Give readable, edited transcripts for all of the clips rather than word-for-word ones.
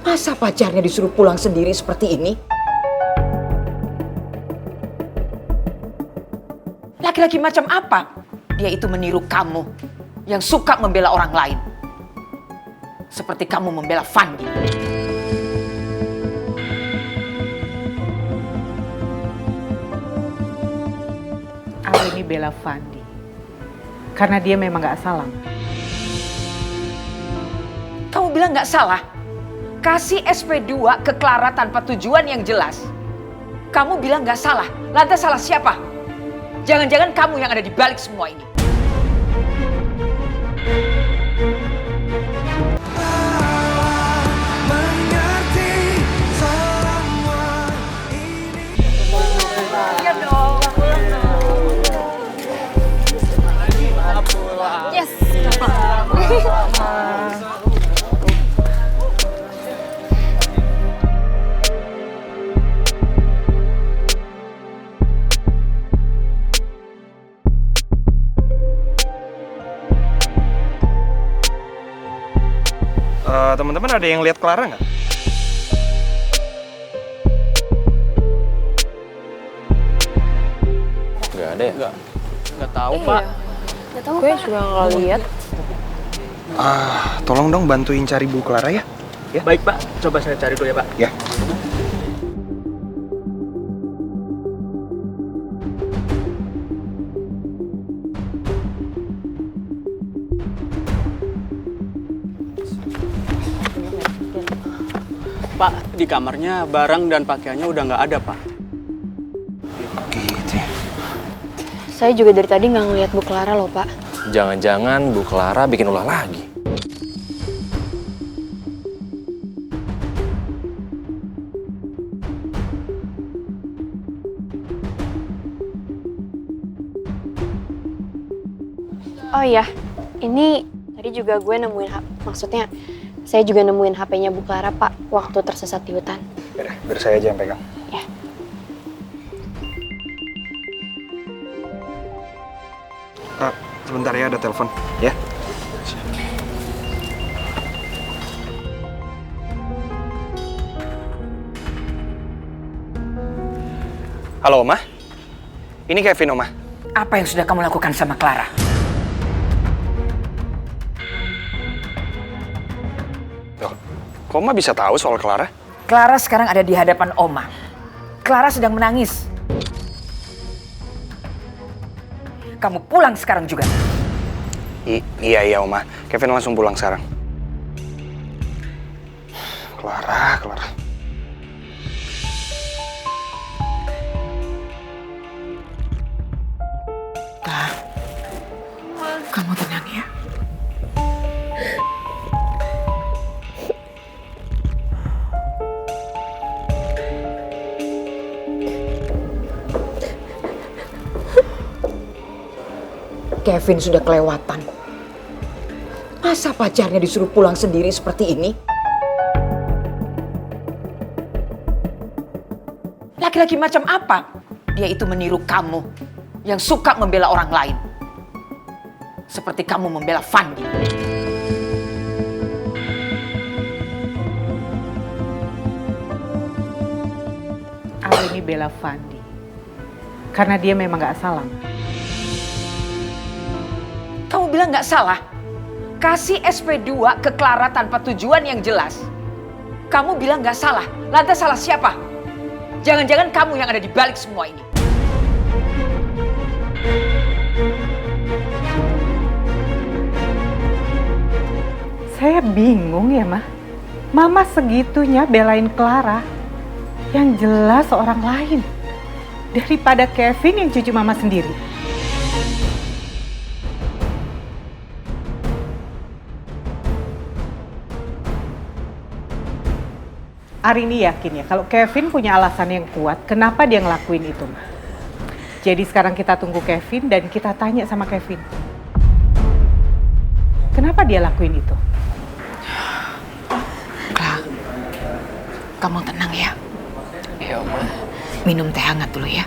Masa pacarnya disuruh pulang sendiri seperti ini? Laki-laki macam apa? Dia itu meniru kamu yang suka membela orang lain. Seperti kamu membela Fandi. Al ini bela Fandi karena dia memang gak salah. Kamu bilang gak salah? Kasih SP2 ke Clara tanpa tujuan yang jelas. Kamu bilang gak salah. Lantas salah siapa? Jangan-jangan kamu yang ada di balik semua ini. Iya dong. Yes. Teman-teman ada yang lihat Clara nggak? Nggak ada ya? Nggak tahu, Pak. Nggak tahu, gue juga nggak lihat. Tolong dong bantuin cari Bu Clara ya. Baik, Pak. Coba saya cari dulu ya, Pak. Ya. Pak, di kamarnya barang dan pakaiannya udah nggak ada, Pak. Gitu ya. Saya juga dari tadi nggak ngeliat Bu Clara loh, Pak. Jangan-jangan Bu Clara bikin ulah lagi. Oh iya, ini tadi juga gue nemuin maksudnya saya juga nemuin HP-nya Bu Clara, Pak, waktu tersesat di hutan. Yaudah, biar saya aja yang pegang. Ya. Sebentar ya, ada telepon. Ya. Halo, Oma. Ini Kevin, Oma. Apa yang sudah kamu lakukan sama Clara? Loh, kok Oma bisa tahu soal Clara? Clara sekarang ada di hadapan Oma. Clara sedang menangis. Kamu pulang sekarang juga. Iya, Oma. Kevin langsung pulang sekarang. Clara. Kamu tenang ya. Kevin sudah kelewatan. Masa pacarnya disuruh pulang sendiri seperti ini? Laki-laki macam apa? Dia itu meniru kamu yang suka membela orang lain. Seperti kamu membela Fandi. Al ini bela Fandi karena dia memang gak salah. Kamu bilang gak salah? Kasih SP2 ke Clara tanpa tujuan yang jelas. Kamu bilang gak salah. Lantas salah siapa? Jangan-jangan kamu yang ada di balik semua ini. Saya bingung ya, Ma. Mama segitunya belain Clara. Yang jelas orang lain. Daripada Kevin yang cucu Mama sendiri. Arini yakin ya, kalau Kevin punya alasan yang kuat, kenapa dia ngelakuin itu, Ma? Jadi sekarang kita tunggu Kevin dan kita tanya sama Kevin. Kenapa dia lakuin itu? Clara, kamu tenang ya. Iya, Oma. Minum teh hangat dulu ya.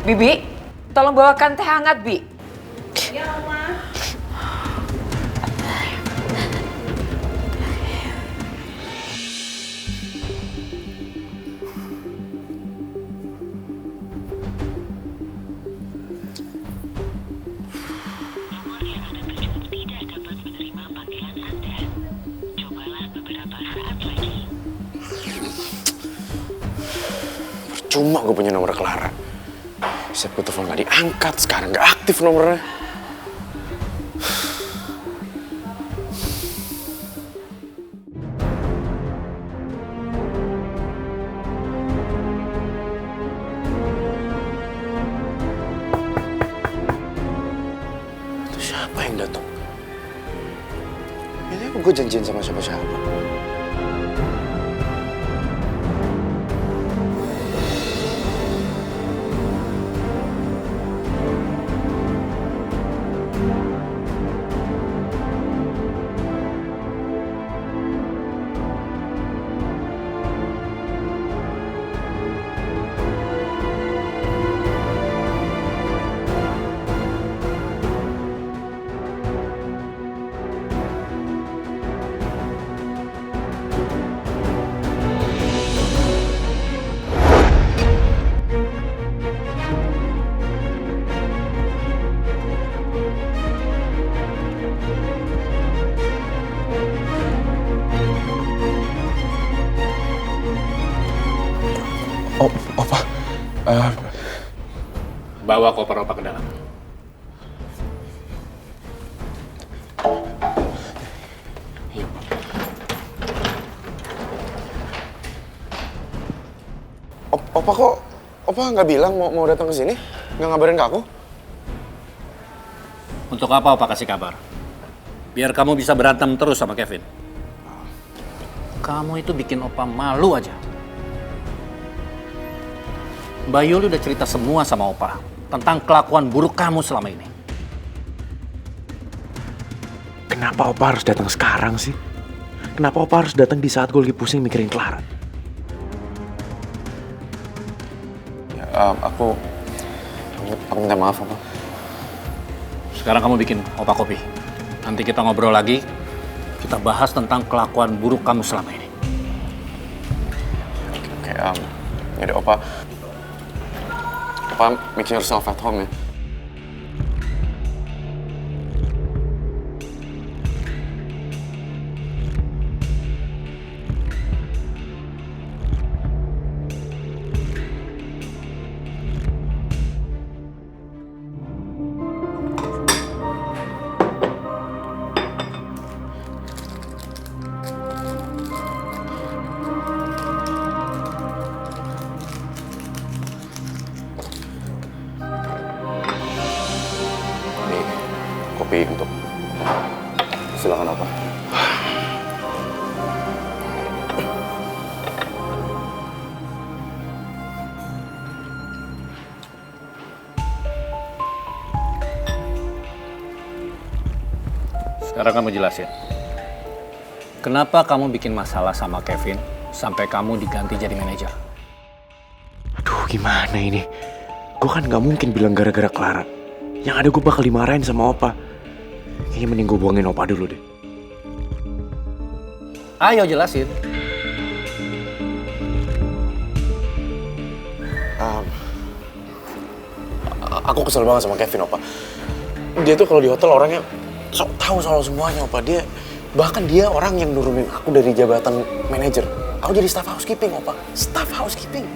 Bibi, tolong bawakan teh hangat, Bi. Ya, Oma. Percuma gue punya nomor Clara. Setiap gue telepon gak diangkat, sekarang gak aktif nomornya. Itu siapa yang datang? Ini aku gue janjian sama siapa-siapa. Opa, Bawa koper opa ke dalam. Opa kok, Opa nggak bilang mau datang ke sini? Nggak ngabarin ke aku? Untuk apa Opa kasih kabar? Biar kamu bisa berantem terus sama Kevin. Kamu itu bikin Opa malu aja. Mbak Yuli udah cerita semua sama Opa tentang kelakuan buruk kamu selama ini. Kenapa Opa harus datang sekarang sih? Kenapa Opa harus datang di saat gue lagi pusing mikirin Clara? Ya, aku minta maaf, Opa. Sekarang kamu bikin Opa kopi. Nanti kita ngobrol lagi. Kita bahas tentang kelakuan buruk kamu selama ini. Oke, yaudah Opa make yourself at home ya. Kopi untuk silakan Opa. Sekarang kamu jelasin. Kenapa kamu bikin masalah sama Kevin sampai kamu diganti jadi manajer? Aduh, gimana ini? Gue kan gak mungkin bilang gara-gara Clara. Yang ada gue bakal dimarahin sama Opa. Kayaknya mending gue buangin Opa dulu deh. Ayo jelasin. Aku kesel banget sama Kevin, Opa. Dia tuh kalau di hotel orangnya sok tahu soal semuanya, Opa. Bahkan dia orang yang nurunin aku dari jabatan manajer. Aku jadi staff housekeeping, Opa. Staff housekeeping.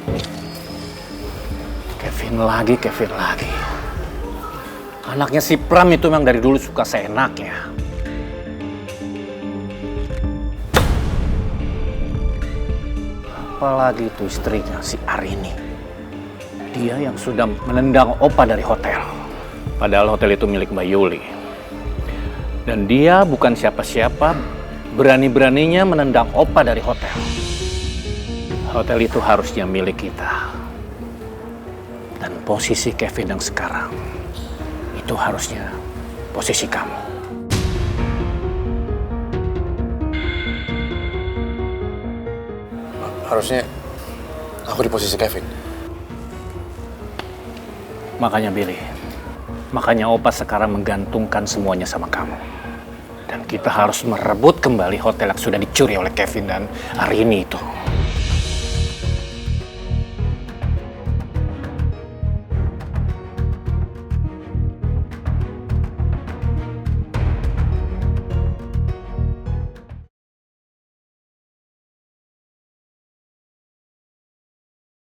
Kevin lagi. Anaknya si Pram itu memang dari dulu suka seenaknya. Apalagi itu istrinya, si Arini. Dia yang sudah menendang Opa dari hotel. Padahal hotel itu milik Mbak Yuli. Dan dia bukan siapa-siapa, berani-beraninya menendang Opa dari hotel. Hotel itu harusnya milik kita. Dan posisi Kevin yang sekarang, itu harusnya posisi kamu. Harusnya aku di posisi Kevin. Makanya Billy, makanya Opa sekarang menggantungkan semuanya sama kamu. Dan kita harus merebut kembali hotel yang sudah dicuri oleh Kevin dan Arini itu.